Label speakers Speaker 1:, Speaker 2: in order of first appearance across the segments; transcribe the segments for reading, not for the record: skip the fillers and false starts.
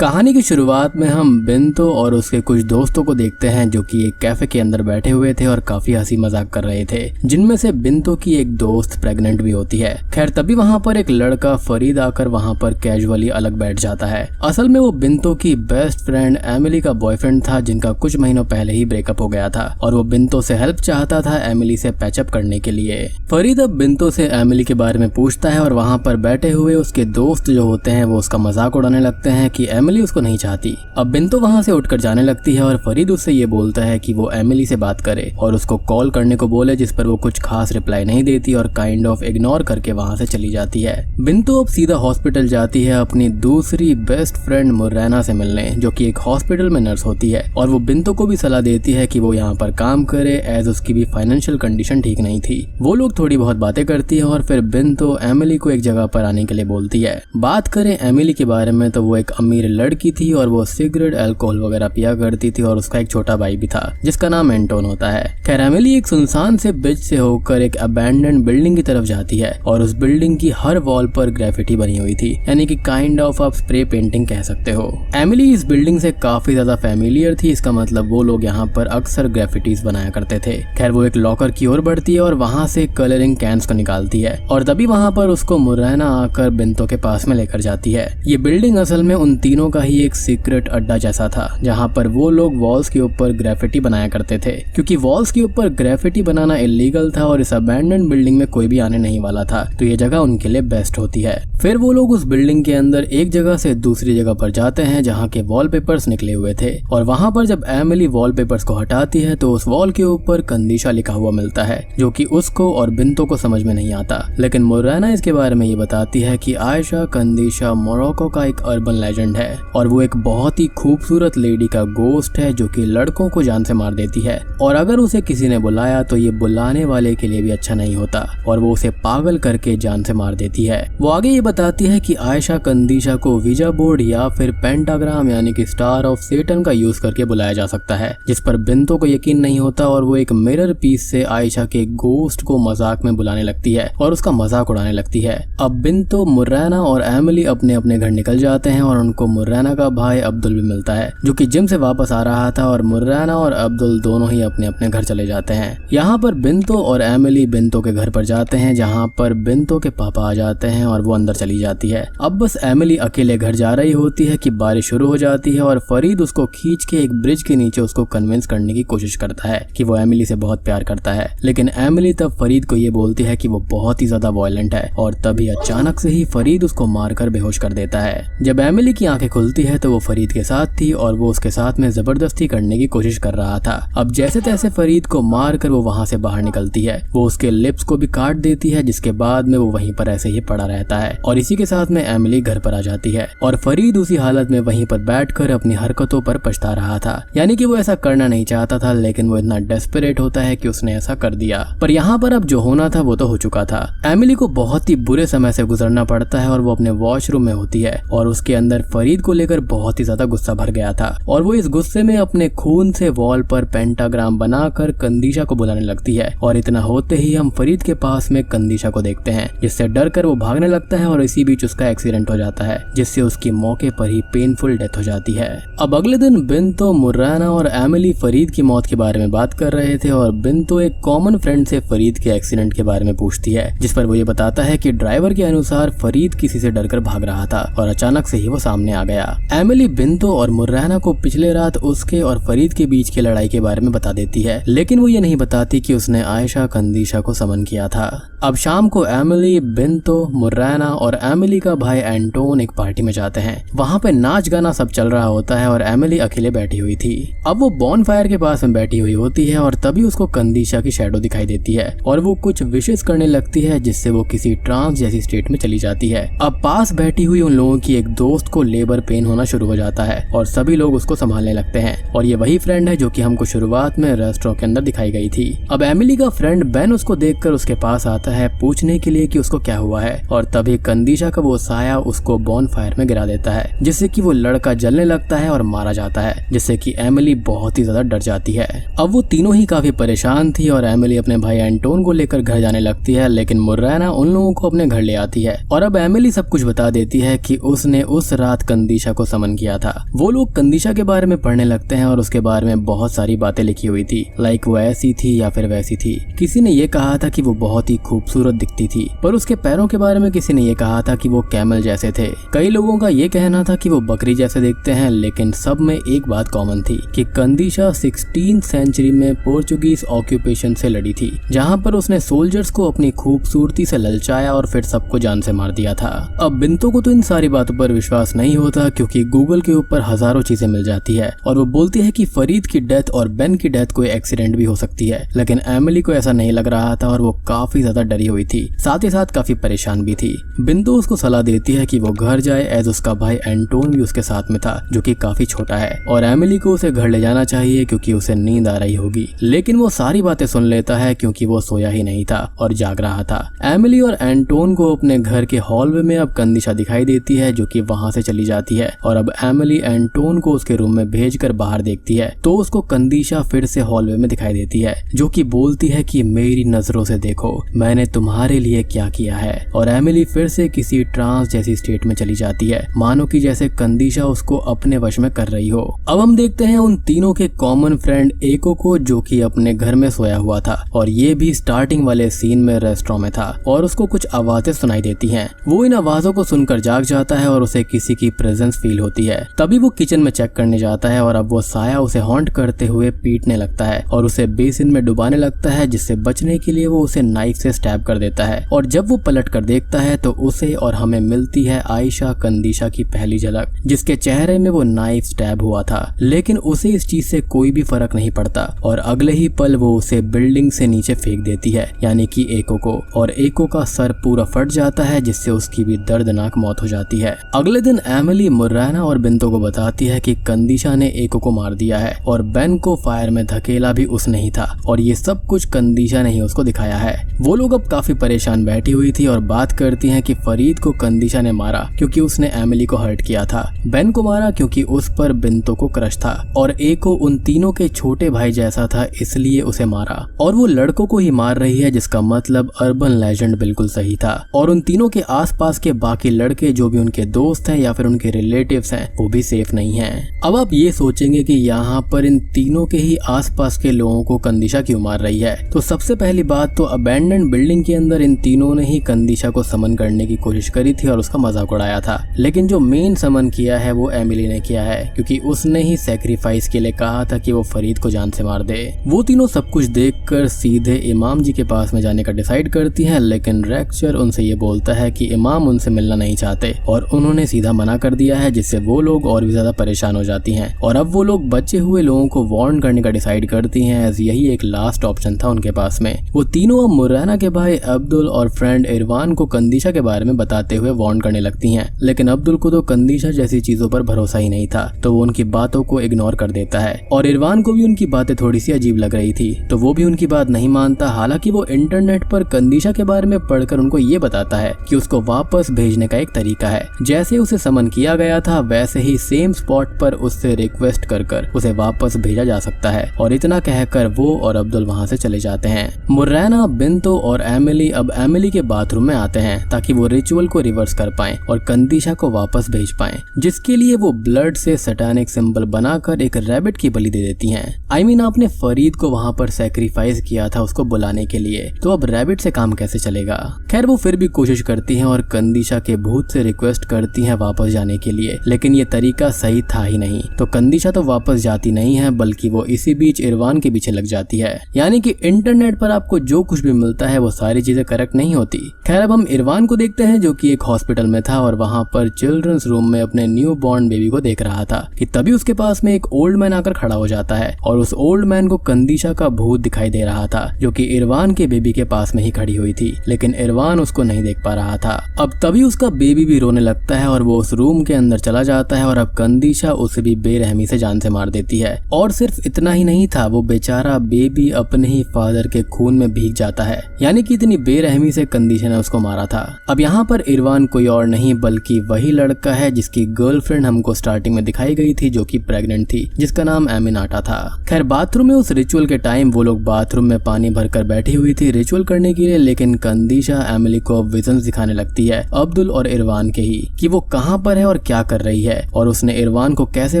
Speaker 1: कहानी की शुरुआत में हम बिंतो और उसके कुछ दोस्तों को देखते हैं जो कि एक कैफे के अंदर बैठे हुए थे और काफी हंसी मजाक कर रहे थे, जिनमें से बिंतो की एक दोस्त प्रेग्नेंट भी होती है। खैर तभी वहाँ पर एक लड़का फरीद आकर वहाँ पर कैजुअली अलग बैठ जाता है। असल में वो बिंतो की बेस्ट फ्रेंड एमिली का बॉयफ्रेंड था, जिनका कुछ महीनों पहले ही ब्रेकअप हो गया था और वो बिंतो से हेल्प चाहता था एमिली से पैचअप करने के लिए। फरीद अब बिंतो से एमिली के बारे में पूछता है और वहाँ पर बैठे हुए उसके दोस्त जो होते हैं वो उसका मजाक उड़ाने लगते हैं कि एमिली उसको नहीं चाहती। अब बिंतो वहाँ से उठकर जाने लगती है और फरीद उससे ये बोलता है कि वो एमिली से बात करे और उसको कॉल करने को बोले, जिस पर वो कुछ खास रिप्लाई नहीं देती और काइंड ऑफ इग्नोर करके वहाँ से चली जाती है। बिंतो अब सीधा हॉस्पिटल जाती है अपनी दूसरी बेस्ट फ्रेंड मुरैना से मिलने, जो कि एक हॉस्पिटल में नर्स होती है, और वो बिंतो को भी सलाह देती है कि वो यहाँ पर काम करे एज उसकी भी फाइनेंशियल कंडीशन ठीक नहीं थी। वो लोग थोड़ी बहुत बातें करती है और फिर बिंतो एमिली को एक जगह पर आने के लिए बोलती है। बात करें एमिली के बारे में तो वो एक अमीर लड़की थी और वो सिगरेट अल्कोहल वगैरह पिया करती थी और उसका एक छोटा भाई भी था जिसका नाम एंटोन होता है। खैर एमिली एक सुनसान से ब्रिज से होकर एक अबैंडन्ड बिल्डिंग की तरफ जाती है और उस बिल्डिंग की हर वॉल पर ग्रेफिटी बनी हुई थी, यानी कि काइंड ऑफ आप स्प्रे पेंटिंग कह सकते हो। एमिली इस बिल्डिंग से काफी ज्यादा फैमिलियर थी, इसका मतलब वो लोग यहाँ पर अक्सर ग्रेफिटीज बनाया करते थे। खैर वो एक लॉकर की ओर बढ़ती है और वहाँ से कलरिंग कैंस को निकालती है और तभी वहाँ पर उसको मुरैना आकर बिंतो के पास में लेकर जाती है। ये बिल्डिंग असल में उन तीनों का ही एक सीक्रेट अड्डा जैसा था, जहाँ पर वो लोग वॉल्स के ऊपर ग्रेफिटी बनाया करते थे, क्योंकि वॉल्स के ऊपर ग्रेफिटी बनाना इलीगल था और इस अबैंडन्ड बिल्डिंग में कोई भी आने नहीं वाला था, तो ये जगह उनके लिए बेस्ट होती है। फिर वो लोग उस बिल्डिंग के अंदर एक जगह से दूसरी जगह पर जाते हैं जहाँ के वॉलपेपर्स निकले हुए थे, और वहाँ पर जब एमिली वॉलपेपर्स को हटाती है तो उस वॉल के ऊपर कंदीशा लिखा हुआ मिलता है, जो कि उसको और बिंतो को समझ में नहीं आता। लेकिन मुरैना इसके बारे में ये बताती है कि आयशा कंदीशा मोरक्को का एक अर्बन लेजेंड है और वो एक बहुत ही खूबसूरत लेडी का गोस्ट है जो कि लड़कों को जान से मार देती है, और अगर उसे किसी ने बुलाया तो ये बुलाने वाले के लिए भी अच्छा नहीं होता और वो उसे पागल करके जान से मार देती है। वो आगे ये बताती है कि आयशा कंदीशा को वीजा बोर्ड या फिर पेंटाग्राम यानी कि स्टार ऑफ सेटन का यूज करके बुलाया जा सकता है, जिस पर बिंतो को यकीन नहीं होता और वो एक मिरर पीस से आयशा के गोस्ट को मजाक में बुलाने लगती है और उसका मजाक उड़ाने लगती है। अब बिंतो, मुरैना और एमिली अपने अपने घर निकल जाते हैं और उनको मुरैना का भाई अब्दुल भी मिलता है, जो कि जिम से वापस आ रहा था, और मुरैना और अब्दुल दोनों ही अपने अपने घर चले जाते हैं। यहाँ पर बिंतो और एमिली बिंतो के घर पर जाते हैं, जहाँ पर बिंतो के पापा आ जाते हैं और वो अंदर चली जाती है। अब बस एमिली अकेले घर जा रही होती है कि बारिश शुरू हो जाती है और फरीद उसको खींच के एक ब्रिज के नीचे उसको कन्विंस करने की कोशिश करता है कि वो एमिली से बहुत प्यार करता है, लेकिन एमिली तब फरीद को ये बोलती है कि वो बहुत ही ज्यादा वायलेंट है, और तभी अचानक से ही फरीद उसको मारकर बेहोश कर देता है। जब एमिली की आंखें खुलती है तो वो फरीद के साथ थी और वो उसके साथ में जबरदस्ती करने की कोशिश कर रहा था। अब जैसे तैसे फरीद को मारकर वो वहाँ से बाहर निकलती है। वो उसके लिप्स को भी काट देती है, जिसके बाद में वो वहीं पर ऐसे ही पड़ा रहता है, और इसी के साथ में एमिली घर पर आ जाती है और फरीद उसी हालत में वहीं पर बैठकर अपनी हरकतों पर पछता रहा था। यानी कि वो ऐसा करना नहीं चाहता था, लेकिन वो इतना डेस्परेट होता है कि उसने ऐसा कर दिया। पर यहाँ पर अब जो होना था वो तो हो चुका था। एमिली को बहुत ही बुरे समय से गुजरना पड़ता है और वो अपने वॉशरूम में होती है और उसके अंदर फरीद को लेकर बहुत ही ज्यादा गुस्सा भर गया था, और वो इस गुस्से में अपने खून से वॉल पर पेंटाग्राम बनाकर कंदीशा को बुलाने लगती है। और इतना होते ही हम फरीद के पास में कंदीशा को देखते हैं, जिससे डर कर वो भागने लगता है और इसी बीच उसका एक्सीडेंट हो जाता है, जिससे उसकी मौके पर ही पेनफुल डेथ हो जाती है। अब अगले दिन बिंतो, मुरैना और एमिली फरीद की मौत के बारे में बात कर रहे थे और बिंतो एक कॉमन फ्रेंड से फरीद के एक्सीडेंट के बारे में पूछती है, जिस पर वो ये बताता है कि ड्राइवर के अनुसार फरीद किसी से डरकर भाग रहा था और अचानक से ही वो सामने आ गया। एमिली बिंतो और मुरैना को पिछले रात उसके और फरीद के बीच की लड़ाई के बारे में बता देती है, लेकिन वो ये नहीं बताती कि उसने आयशा कंदीशा को समन किया था। अब शाम को एमिली, बिंतो, मुरैना और एमिली का भाई एंटोन एक पार्टी में जाते हैं। वहाँ पे नाच गाना सब चल रहा होता है और एमिली अकेले बैठी हुई थी। अब वो बॉन फायर के पास में बैठी हुई होती है और तभी उसको कंदीशा की शैडो दिखाई देती है और वो कुछ विशेष करने लगती है, जिससे वो किसी ट्रांस जैसी स्टेट में चली जाती है। अब पास बैठी हुई उन लोगों की एक दोस्त को लेबर पेन होना शुरू हो जाता है और सभी लोग उसको संभालने लगते हैं, और ये वही फ्रेंड है जो कि हमको शुरुआत में रेस्टोरेंट के अंदर दिखाई गई थी। अब एमिली का फ्रेंड बेन उसको देखकर उसके पास आता है पूछने के लिए कि उसको क्या हुआ है, और तभी कंदीशा का वो साया उसको बॉन फायर में गिरा देता है, जिससे कि वो लड़का जलने लगता है और मारा जाता है, जिससे कि एमिली बहुत ही ज्यादा डर जाती है। अब वो तीनों ही काफी परेशान थी और एमिली अपने भाई एंटोन को लेकर घर जाने लगती है, लेकिन मुरैना उन लोगों को अपने घर ले आती है और अब एमिली सब कुछ बता देती है कि उसने उस रात कंदीशा को समन किया था। वो लोग कंदीशा के बारे में पढ़ने लगते हैं और उसके बारे में बहुत सारी बातें लिखी हुई थी, लाइक वो ऐसी थी या फिर वैसी थी। किसी ने ये कहा था कि वो बहुत ही खूबसूरत दिखती थी, पर उसके पैरों के बारे में किसी ने ये कहा था कि वो कैमल जैसे थे। कई लोगों का ये कहना था कि वो बकरी जैसे दिखते हैं, लेकिन सब में एक बात कॉमन थी कि कंदीशा 16th सेंचुरी में पोर्चुगीज ऑक्यूपेशन से लड़ी थी, जहाँ पर उसने सोल्जर्स को अपनी खूबसूरती से ललचाया और फिर सबको जान से मार दिया था। अब बिंतो को तो इन सारी बातों पर विश्वास नहीं होता, क्योंकि गूगल के ऊपर हजारों चीजें मिल जाती है और वो बोलती है कि फरीद की डेथ और बेन की डेथ कोई एक्सीडेंट भी हो सकती है। लेकिन एमिली को ऐसा नहीं लग रहा था और वो काफी ज्यादा डरी हुई थी, साथ ही साथ काफी परेशान भी थी। बिंतो उसको सलाह देती है कि वो घर जाए, एज उसका भाई एंटोन भी उसके साथ में था, जो कि काफी छोटा है, और एमिली को उसे घर ले जाना चाहिए क्योंकि उसे नींद आ रही होगी। लेकिन वो सारी बातें सुन लेता है क्योंकि वो सोया ही नहीं था और जाग रहा था। एमिली और एंटोन को अपने घर के हॉलवे में अब कंदीशा दिखाई देती है, जो कि वहां से चली जाती है, और अब एमिली एंटोन को उसके रूम में भेजकर बाहर देखती है तो उसको कंदीशा फिर से हॉलवे में दिखाई देती है, जो कि बोलती है कि मेरी नजरों से देखो मैंने तुम्हारे लिए क्या किया है। और एमिली फिर से किसी ट्रांस जैसी स्टेट में चली जाती है, मानो कि जैसे कंदीशा उसको अपने वश में कर रही हो। अब हम देखते हैं उन तीनों के कॉमन फ्रेंड एको को, जो कि अपने घर में सोया हुआ था, और ये भी स्टार्टिंग वाले सीन में रेस्टोरेंट में था और उसको कुछ आवाजें सुनाई देती हैं। वो इन आवाजों को सुनकर जाग जाता है और उसे किसी की प्रेजेंस फील होती है। तभी वो किचन में चेक करने जाता है और अब वो साया उसे हॉन्ट करते हुए पीटने लगता है और उसे बेसिन में डुबाने लगता है, जिससे बचने के लिए वो उसे नाइफ से स्टैब कर देता है। और जब वो पलट कर देखता है तो उसे और हमें मिलती है आयशा कंदीशा की पहली झलक, जिसके चेहरे में वो नाइफ स्टैब हुआ था, लेकिन उसे इस चीज से कोई भी फर्क नहीं पड़ता और अगले ही पल वो उसे बिल्डिंग से नीचे फेंक देती है, यानी कि एको को, और एको का सर पूरा फट जाता है, जिससे उसकी भी दर्दनाक मौत हो जाती है। अगले दिन एमिली मुर्राना और बिंतो को बताती है कि कंदीशा ने एको को मार दिया है और बेन को फायर में धकेला भी उसने ही था, और ये सब कुछ कंदीशा ने ही उसको दिखाया है। वो लोग अब काफी परेशान बैठी हुई थी और बात करती हैं कि फरीद को कंदीशा ने मारा क्योंकि उसने एमिली को हर्ट किया था, बेन को मारा क्योंकि उस पर बिंतो को क्रश था, और एको उन तीनों के छोटे भाई जैसा था इसलिए उसे मारा, और वो लड़कों को ही मार रही है, जिसका मतलब अर्बन लेजेंड बिल्कुल सही था। और उन तीनों के आसपास के बाकी लड़के जो भी उनके दोस्त हैं या फिर उनके रिलेटिव्स हैं वो भी सेफ नहीं हैं। अब आप ये सोचेंगे कि यहाँ पर इन तीनों के ही आसपास के लोगों को कंदीशा क्यों मार रही है, तो सबसे पहली बात तो अबैंडन्ड बिल्डिंग के अंदर इन तीनों ने ही कंदीशा को समन करने की कोशिश करी थी और उसका मजाक उड़ाया था, लेकिन जो मेन समन किया है वो एमिली ने किया है, क्योंकि उसने ही सैक्रिफाइस के लिए कहा था कि वो फरीद को जान से मार दे। वो तीनों सब कुछ देखकर सीधे इमाम जी के पास में जाने का डिसाइड करती हैं, लेकिन रेक्चर उनसे ये बोलता है कि इमाम उनसे मिलना नहीं चाहते और उन्होंने सीधा मना कर दिया है, जिससे वो लोग और भी ज्यादा परेशान हो जाती हैं। और अब वो लोग बचे हुए लोगों को वार्न करने का डिसाइड करती हैं, एज यही एक लास्ट ऑप्शन था उनके पास में। वो तीनों अब मुर्राना के भाई अब्दुल और फ्रेंड इरवान को कंदीशा के बारे में बताते हुए वार्न करने लगती हैं, लेकिन अब्दुल को तो कंदीशा जैसी चीजों पर भरोसा ही नहीं था, तो वो उनकी बातों को इग्नोर कर देता है। और इरवान को भी उनकी बातें थोड़ी सी अजीब लग रही थी, तो वो भी उनकी बात नहीं मानता। हालांकि वो इंटरनेट पर कंदीशा के बारे में पढ़कर उनको ये बताता है कि उसको वापस भेजने का एक तरीका है, जैसे उसे समन किया गया था वैसे ही सेम स्पॉट पर उससे रिक्वेस्ट कर उसे वापस भेजा जा सकता है। और इतना कहकर वो और अब्दुल वहां से चले जाते हैं। मुर्राना, बिंतो और एमिली अब एमिली के बाथरूम में आते हैं ताकि वो रिचुअल को रिवर्स कर पाएं और कंदीशा को वापस भेज पाएं, जिसके लिए वो ब्लड से सैटानिक सिंबल बनाकर एक रैबिट की बलि दे देती हैं। आई मीन आपने फरीद को वहां पर सैक्रिफाइस किया था उसको बुलाने के लिए, तो अब रैबिट से काम कैसे चलेगा। खैर वो फिर भी कोशिश करती हैं और कंदीशा के भूत से रिक्वेस्ट करती हैं वापस जाने के लिए, लेकिन ये तरीका सही था ही नहीं। तो कंदीशा तो वापस जाती नहीं है, बल्कि वो इसी बीच इरवान के पीछे लग जाती है। यानी कि इंटरनेट पर आपको जो कुछ भी मिलता है वो सारी चीजें करेक्ट नहीं होती। खैर अब हम इरवान को देखते हैं, जो कि एक हॉस्पिटल में था और वहां पर चिल्ड्रंस रूम में अपने न्यू बॉर्न बेबी को देख रहा था कि तभी उसके पास में एक ओल्ड मैन आकर खड़ा हो जाता है और उस ओल्ड मैन को कंदीशा का भूत दिखाई दे रहा था, जो कि इरवान के बेबी के पास में ही खड़ी हुई थी, लेकिन इरवान उसको नहीं देख पा रहा था। अब तभी उसका बेबी भी रोने लगता है और वो उस रूम के अंदर चला जाता है और अब कंदीशा उसे भी बेरहमी से जान से मार देती है। और सिर्फ इतना ही नहीं था, वो बेचारा बेबी अपने ही फादर के खून में भीग जाता है, यानी कि इतनी बेरहमी से कंदीशा ने उसको मारा था। अब यहाँ पर इरवान कोई और नहीं बल्कि वही लड़का है जिसकी गर्लफ्रेंड हमको स्टार्टिंग में दिखाई गई थी, जो कि प्रेग्नेंट थी, जिसका नाम एमिनाटा था। खैर बाथरूम में उस रिचुअल के टाइम वो लोग बाथरूम में पानी भरकर बैठी हुई थी रिचुअल करने के लिए, लेकिन कंदीशा एमिली को विजन्स दिखाने लगती है अब्दुल और इरवान के ही, कि वो कहाँ पर है और क्या कर रही है और उसने इरवान को कैसे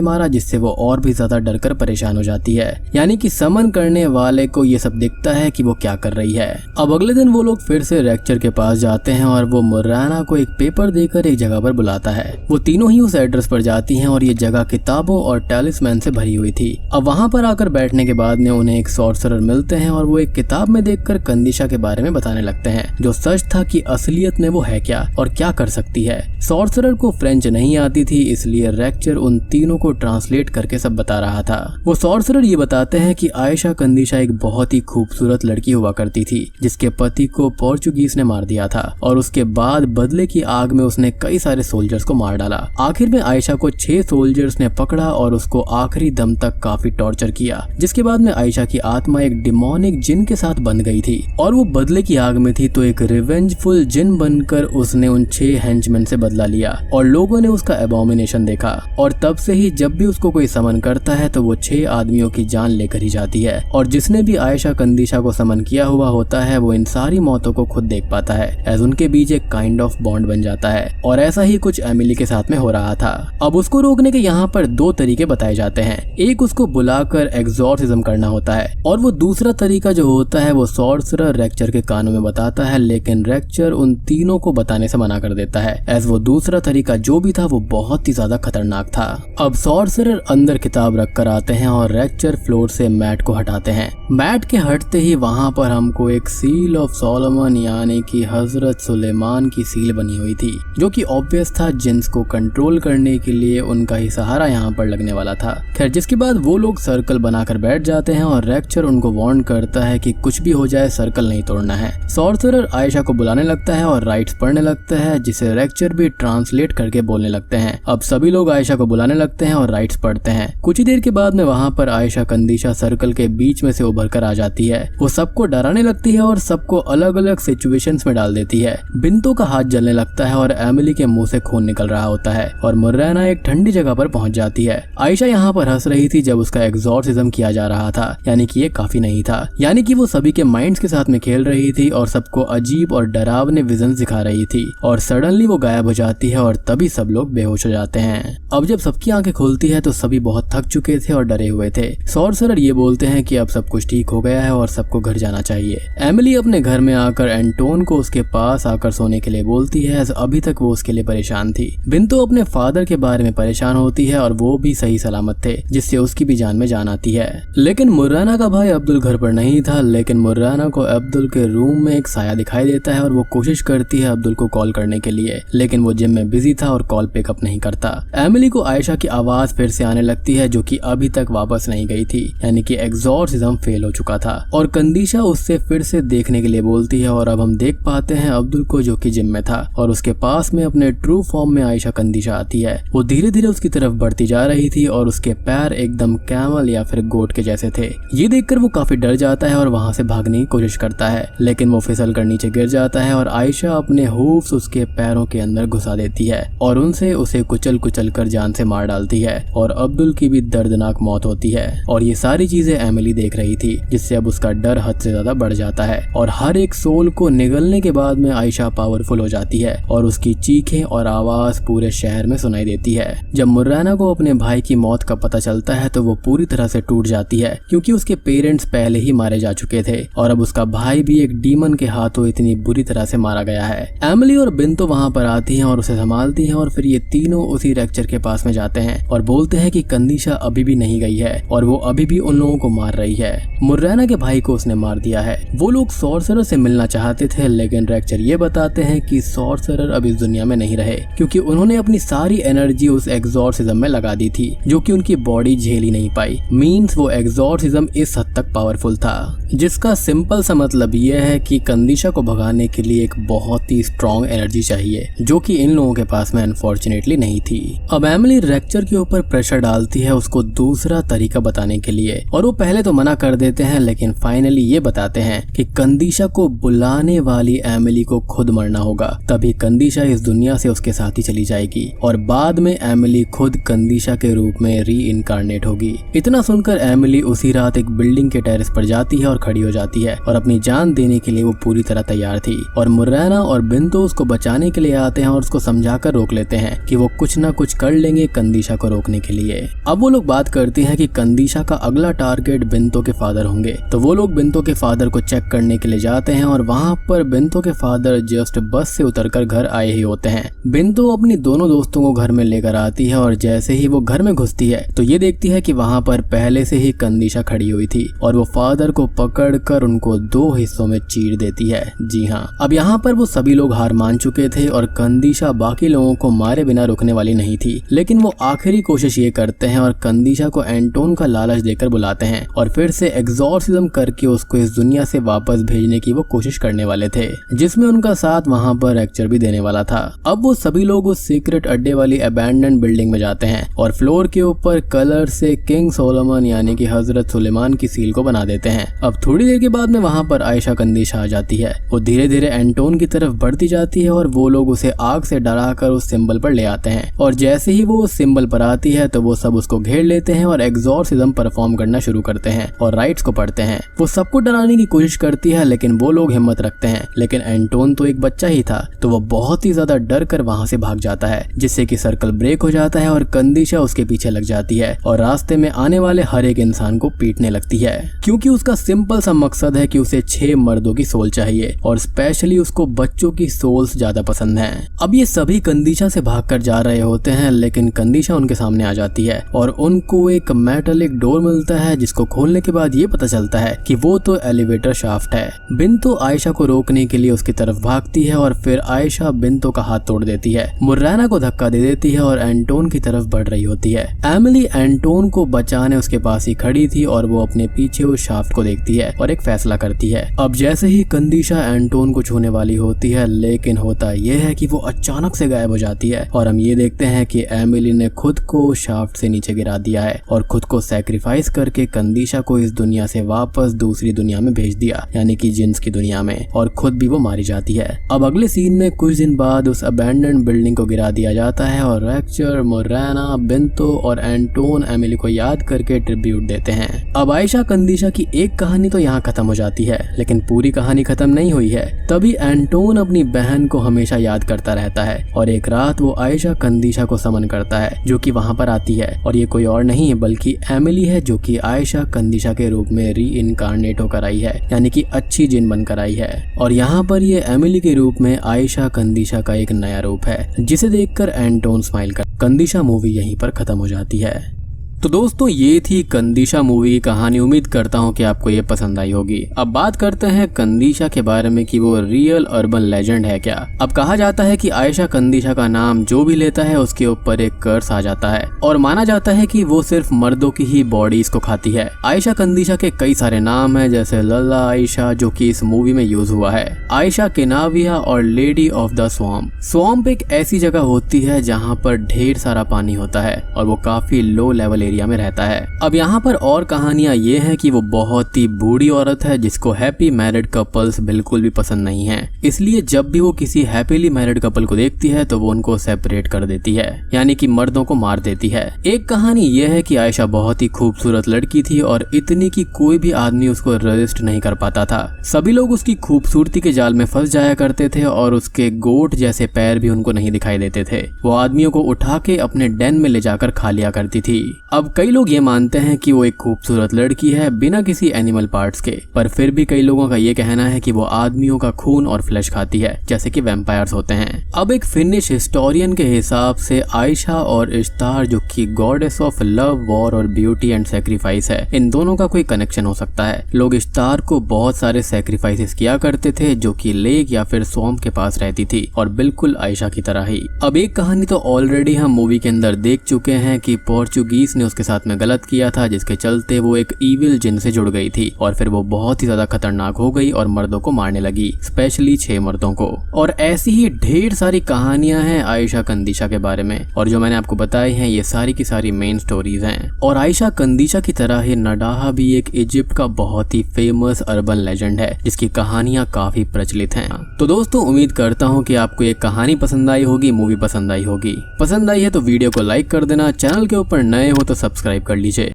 Speaker 1: मारा, जिससे वो और भी ज्यादा डरकर परेशान हो जाती है। यानी कि समन करने वाले को ये सब दिखता है कि वो क्या कर रही है। अब अगले दिन वो लोग फिर से रेक्चर के पास जाते हैं और वो मुर्राना को एक पेपर देकर एक जगह पर बुलाता है। वो तीनों ही उस एड्रेस पर जाती हैं और ये जगह किताबों और टैलिस्मैन से भरी हुई थी। अब वहाँ पर आकर बैठने के बाद में उन्हें एक सॉर्सरर मिलते हैं और वो एक किताब में देखकर कंदिशा के बारे में बताने लगते हैं, जो सच था कि असलियत में वो है क्या और क्या कर सकती है। सॉर्सरर को फ्रेंच नहीं आती थी, इसलिए रेक्चर उन तीनों को ट्रांसलेट करके सब बता रहा था। वो सॉर्सरर ये बताते हैं कि आयशा कंदिशा एक बहुत ही खूबसूरत लड़की हुआ करती थी, जिसके पति को पोर्चुगीज ने मार दिया था और उसके बाद बदले की आग में उसने कई सारे सोल्जर्स को मार डाला। आखिर में आयशा को 6 सोल्जर्स ने पकड़ा और उसको आखिरी दम तक काफी टॉर्चर किया, जिसके बाद में आयशा की आत्मा एक डिमोनिक जिन के साथ बंध गई थी और वो बदले की आग में थी, तो एक रिवेंजफुल जिन बनकर उसने उन 6 हेंचमैन से बदला लिया और लोगों ने उसका एबॉमिनेशन देखा। और तब से ही जब भी उसको कोई समन करता है तो वो 6 आदमियों की जान लेकर ही जाती है और जिसने भी आयशा कंदिशा को समन किया हुआ होता है वो इन सारी मौतों को खुद देख पाता है, एज उनके बीच एक काइंड ऑफ बॉन्ड बन जाता है। और ऐसा ही कुछ एमिली के साथ में हो रहा था। अब उसको रोकने के यहाँ पर 2 तरीके बताए जाते हैं। एक उसको बुलाकर एग्जॉर्सिज्म करना होता है और वो दूसरा तरीका जो होता है वो सॉर्सरर रेक्चर के कानों में बताता है, लेकिन रेक्चर उन तीनों को बताने से मना कर देता है, एज वो दूसरा तरीका जो भी था वो बहुत ही ज्यादा खतरनाक था। अब सॉर्सरर अंदर किताब रख कर आते हैं और रेक्चर फ्लोर से मैट को हटाते हैं। मैट के हटते ही वहाँ पर हमको एक सील ऑफ सोलोमन यानी कि हजरत सुलेमान की सील बनी हुई थी, जो कि ऑब्वियस था जिन्स को कंट्रोल करने के लिए उनका ही सहारा यहाँ पर लगने वाला था। खैर जिसके बाद वो लोग सर्कल बनाकर बैठ जाते हैं और रेक्चर उनको वार्न करता है कि कुछ भी हो जाए सर्कल नहीं तोड़ना है। सॉर्सरर आयशा को बुलाने लगता है और राइट्स पढ़ने लगता है, जिसे रेक्चर भी ट्रांसलेट करके बोलने लगते हैं। अब सभी लोग आयशा को बुलाने लगते हैं और राइट्स पढ़ते हैं। कुछ ही देर के बाद में वहाँ पर आयशा कंदिशा सर्कल के बीच में से उभर कर आ जाती है। वो सबको डराने लगती है और सबको अलग अलग सिचुएशंस में डाल देती है। बिंतो का हाथ जलने लगता है और एमिली के मुंह से खून निकल रहा होता है और मुर्राना एक ठंडी जगह पर पहुंच जाती है। आयशा यहाँ पर हंस रही थी जब उसका एग्जॉर्सिज्म किया जा रहा था, यानी कि ये काफी नहीं था, यानी कि वो सभी के माइंड्स के साथ में खेल रही थी और सबको अजीब और डरावने विजन दिखा रही थी। और सडनली वो गायब हो जाती है और तभी सब लोग बेहोश हो जाते हैं। अब जब सबकी आंखें खुलती है तो सभी बहुत थक चुके थे और डरे हुए थे। सॉर्सरर ये बोलते हैं कि अब सब कुछ ठीक हो गया है और सबको घर जाना चाहिए। एमिली अपने घर में आकर एंटोन को उसके पास आकर सोने के लिए बोलती है, अभी तक वो उसके लिए परेशान थी। बिंतो अपने फादर के बारे में परेशान होती है और वो भी सही सलामत थे, जिससे उसकी भी जान में जान आती है। लेकिन मुर्राना का भाई अब्दुल घर पर नहीं था, लेकिन मुर्राना को अब्दुल के रूम में एक साया दिखाई देता है और वो कोशिश करती है अब्दुल को कॉल करने के लिए, लेकिन वो जिम में बिजी था और कॉल पिकअप नहीं करता। एमिली को आयशा की आवाज फिर से आने लगती है, जो कि अभी तक वापस नहीं गई थी, यानी कि एग्जॉर्सिज्म फेल हो चुका था। और कंदिशा उससे फिर से देखने के लिए बोलती है और अब हम देख पाते हैं अब्दुल को, जो कि जिम में था और उसके पास में अपने ट्रू फॉर्म में आयशा कंदिशा आती है। वो धीरे धीरे उसकी तरफ बढ़ती जा रही थी और उसके पैर एकदम कैमल या फिर गोट के जैसे थे। ये देखकर वो काफी डर जाता है और वहां से भागने की कोशिश करता है, लेकिन वो फिसल कर नीचे गिर जाता है और आयशा अपने हूफ्स उसके पैरों के अंदर घुसा देती है और उनसे उसे कुचल कुचल कर जान से मार डालती है और अब्दुल की भी दर्दनाक मौत होती है। और ये सारी चीजें एमिली देख रही थी, जिससे अब उसका डर हद से ज्यादा बढ़ जाता है और हर एक सोल को निगलने के बाद में आयशा पावरफुल हो जाती है और उसकी चीखें और आवाज पूरे शहर में सुनाई देती है। जब मुर्राना को अपने भाई की मौत का पता चलता है तो वो पूरी तरह से टूट जाती है, क्योंकि उसके पेरेंट्स पहले ही मारे जा चुके थे और अब उसका भाई भी एक डीमन के हाथों इतनी बुरी तरह से मारा गया है। एमिली और बिंतो वहाँ पर आती हैं और उसे संभालती हैं और फिर ये तीनों उसी रेक्चर के पास में जाते हैं और बोलते हैं कि कंदिशा अभी भी नहीं गई है और वो अभी भी उन लोगों को मार रही है। मुर्राना के भाई को उसने मार दिया है। वो लोग सॉर्सरर से मिलना चाहते थे, लेकिन रेक्चर ये बताते हैं कि सॉर्सरर अब इस दुनिया में नहीं रहे, क्योंकि उन्होंने अपनी सारी एनर्जी उस एग्जॉर्सिज्म में लगा दी थी, जो कि उनकी बॉडी झेल ही नहीं पाई। मींस वो एग्जॉर्सिज्म इस हद तक पावरफुल था, जिसका सिंपल सा मतलब यह है कि कंदिशा को भगाने के लिए एक बहुत ही स्ट्रॉन्ग एनर्जी चाहिए, जो कि इन लोगों के पास में अनफॉर्चुनेटली नहीं थी। अब एमिली रेक्चर के ऊपर प्रेशर डालती है उसको दूसरा तरीका बताने के लिए, और वो पहले तो मना कर देते हैं, लेकिन फाइनली ये बताते हैं कि कंदिशा को बुलाने वाली एमिली को खुद मरना होगा, तभी कंदिशा इस दुनिया से उसके साथ ही चली जाएगी और बाद में एमिली खुद कंदिशा के रूप में री इनकारनेट होगी। इतना सुनकर एमिली उसी रात एक बिल्डिंग के टेरेस पर जाती है और खड़ी हो जाती है और अपनी जान देने के लिए वो पूरी तरह तैयार थी। और मुर्राना और बिंतो उसको बचाने के लिए आते हैं और उसको समझाकर रोक लेते हैं कि वो कुछ ना कुछ कर लेंगे कंदीशा को रोकने के लिए। अब वो लोग बात करते हैं कि कंदीशा का अगला टारगेट बिंतो के फादर होंगे, तो वो लोग बिंतो के फादर को चेक करने के लिए जाते हैं और वहाँ पर बिंतो के फादर जस्ट बस से उतरकर घर आए ही होते हैं। बिंतो अपनी दोनों दोस्तों को घर में लेकर आती है और जैसे ही वो घर में घुसती है तो ये देखती है कि वहाँ पर पहले से ही कंदीशा खड़ी हुई थी और वो फादर को पकड़कर उनको 2 हिस्सों में चीर देती है। जी हाँ, अब यहाँ पर वो सभी लोग हार मान चुके थे और कंदीशा बाकी लोगों को मारे बिना रुकने वाली नहीं थी, लेकिन वो आखिरी कोशिश ये करते हैं और कंदीशा को एंटोन का लालच देकर बुलाते हैं और फिर से एग्जॉर्सिज्म करके उसको इस दुनिया से वापस भेजने की वो कोशिश करने वाले थे, जिसमें उनका साथ वहाँ पर लेक्चर भी देने वाला था। अब वो सभी लोग उस सीक्रेट अड्डे वाली अबैंडन बिल्डिंग में जाते हैं और फ्लोर के ऊपर कलर से किंग सोलोमन यानी कि हजरत सुलेमान की सील को बना देते हैं। अब थोड़ी देर के बाद में वहाँ पर आयशा कंदीशा आ जाती है। वो धीरे धीरे एंटोन की तरफ बढ़ती जाती है और वो लोग उसे आग से डराकर उस सिंबल पर ले आते हैं और जैसे ही वो उस सिंबल पर आती है तो वो सब उसको घेर लेते हैं और एग्जॉर्सिज्म परफॉर्म करना शुरू करते हैं और राइट्स को पढ़ते हैं। वो सबको डराने की कोशिश करती है लेकिन वो लोग हिम्मत रखते हैं, लेकिन एंटोन तो एक बच्चा ही था तो वो बहुत ही ज्यादा डर कर वहाँ से भाग जाता है, जिससे कि सर्कल ब्रेक हो जाता है और कंदीशा उसके पीछे लग जाती है और रास्ते में आने वाले हर एक इंसान को पीटने लगती है, क्योंकि उसका सिंपल सा मकसद है कि उसे 6 मर्दों की सोल चाहिए और स्पेशली उसको बच्चों की सोल्स ज्यादा पसंद है। अब ये सभी कंदीशा से भागकर जा रहे होते हैं लेकिन कंदीशा उनके सामने आ जाती है और उनको एक मेटालिक डोर मिलता है, जिसको खोलने के बाद ये पता चलता है कि वो तो एलिवेटर शाफ्ट है। बिंतो आयशा को रोकने के लिए उसकी तरफ भागती है और फिर आयशा बिंतो का हाथ तोड़ देती है, मुर्राना को धक्का दे देती है और एंटोन की तरफ बढ़ रही होती है। एमिली एंटोन को बचाने उसके पास ही खड़ी थी और वो अपने पीछे उस शाफ्ट को देखती है और एक फैसला करती है। अब जैसे ही कंदीशा एंटोन को छूने वाली होती है, लेकिन होता यह है कि वो अचानक से गायब हो जाती है और हम ये देखते हैं कि एमिली ने खुद को शाफ्ट से नीचे गिरा दिया है और खुद को सैक्रिफाइस करके कंदीशा को इस दुनिया से वापस दूसरी दुनिया में भेज दिया, यानी कि जिन्स की दुनिया में, और खुद भी वो मारी जाती है। अब अगले सीन में कुछ दिन बाद उस अबैंडन बिल्डिंग को गिरा दिया जाता है और रेक्चर, मोराना, बिंतो और एंटोन एमिली को याद करके ट्रिब्यूट देते हैं। अब आयशा कंदीशा की एक कहानी तो यहाँ खत्म हो जाती है, लेकिन पूरी कहानी खत्म नहीं हुई है। तभी एंटोन अपनी बहन को हमेशा याद करता रहता है और एक रात वो आयशा कंदीशा को समन करता है, जो कि वहाँ पर आती है और ये कोई और नहीं है बल्कि एमिली है, जो कि आयशा कंदीशा के रूप में री इनकारनेट होकर आई है, यानी कि अच्छी जिन बनकर आई है। और यहाँ पर ये एमिली के रूप में आयशा कंदीशा का एक नया रूप है, जिसे देखकर एंटोन स्माइल कर कंदीशा मूवी यहीं पर खत्म हो जाती है। तो दोस्तों ये थी कंदीशा मूवी की कहानी। उम्मीद करता हूँ कि आपको ये पसंद आई होगी। अब बात करते हैं कंदीशा के बारे में कि वो रियल अर्बन लेजेंड है क्या। अब कहा जाता है कि आयशा कंदीशा का नाम जो भी लेता है उसके ऊपर एक कर्स आ जाता है और माना जाता है कि वो सिर्फ मर्दों की ही बॉडीज को खाती है। आयशा कंदीशा के कई सारे नाम है, जैसे लल्ला आयशा जो कि इस मूवी में यूज हुआ है, आयशा केनाविया और lady of the swamp. Swamp एक ऐसी जगह होती है जहाँ पर ढेर सारा पानी होता है और वो काफी लो लेवल एरिया में रहता है। अब यहाँ पर और कहानियां ये हैं कि वो बहुत ही बूढ़ी औरत है जिसको हैप्पी मैरिड कपल्स बिल्कुल भी पसंद नहीं है, इसलिए जब भी वो किसी हैप्पीली मैरिड कपल को देखती है तो वो उनको सेपरेट कर देती है, यानी कि मर्दों को मार देती है। एक कहानी ये है कि आयशा बहुत ही खूबसूरत लड़की थी और इतनी की कोई भी आदमी उसको रजिस्ट नहीं कर पाता था। सभी लोग उसकी खूबसूरती के जाल में फंस जाया करते थे और उसके गोट जैसे पैर भी उनको नहीं दिखाई देते थे। वो आदमियों को उठा के अपने डेन में ले जाकर खा लिया करती थी। अब कई लोग ये मानते हैं कि वो एक खूबसूरत लड़की है बिना किसी एनिमल पार्ट्स के, पर फिर भी कई लोगों का ये कहना है कि वो आदमियों का खून और फ्लैश खाती है, जैसे कि वैम्पायर्स होते हैं। अब एक फिनिश हिस्टोरियन के हिसाब से आयशा और इश्तार, जो कि गॉडेस ऑफ लव, वॉर और ब्यूटी एंड सैक्रिफाइस है, इन दोनों का कोई कनेक्शन हो सकता है। लोग इश्तार को बहुत सारे सैक्रिफाइसेस किया करते थे जो कि लेक या फिर स्वॉम्प के पास रहती थी, और बिल्कुल आयशा की तरह ही। अब एक कहानी तो ऑलरेडी हम मूवी के अंदर देख चुके हैं कि पोर्चुगीज ने उसके साथ में गलत किया था, जिसके चलते वो एक ईविल जिन से जुड़ गई थी और फिर वो बहुत ही ज्यादा खतरनाक हो गई और मर्दों को मारने लगी, स्पेशली 6 मर्दों को। और ऐसी ही ढेर सारी कहानियां हैं आयशा कंदीशा के बारे में, और जो मैंने आपको बताई हैं ये सारी की सारी मेन स्टोरीज हैं। और आयशा कंदीशा की तरह ही नडाहा भी एक इजिप्ट का बहुत ही फेमस अर्बन लेजेंड है, जिसकी कहानियां काफी प्रचलित हैं। तो दोस्तों उम्मीद करता हूँ कि आपको ये कहानी पसंद आई होगी, मूवी पसंद आई होगी। पसंद आई है तो वीडियो को लाइक कर देना, चैनल के ऊपर नए हो तो सब्सक्राइब कर लीजिए।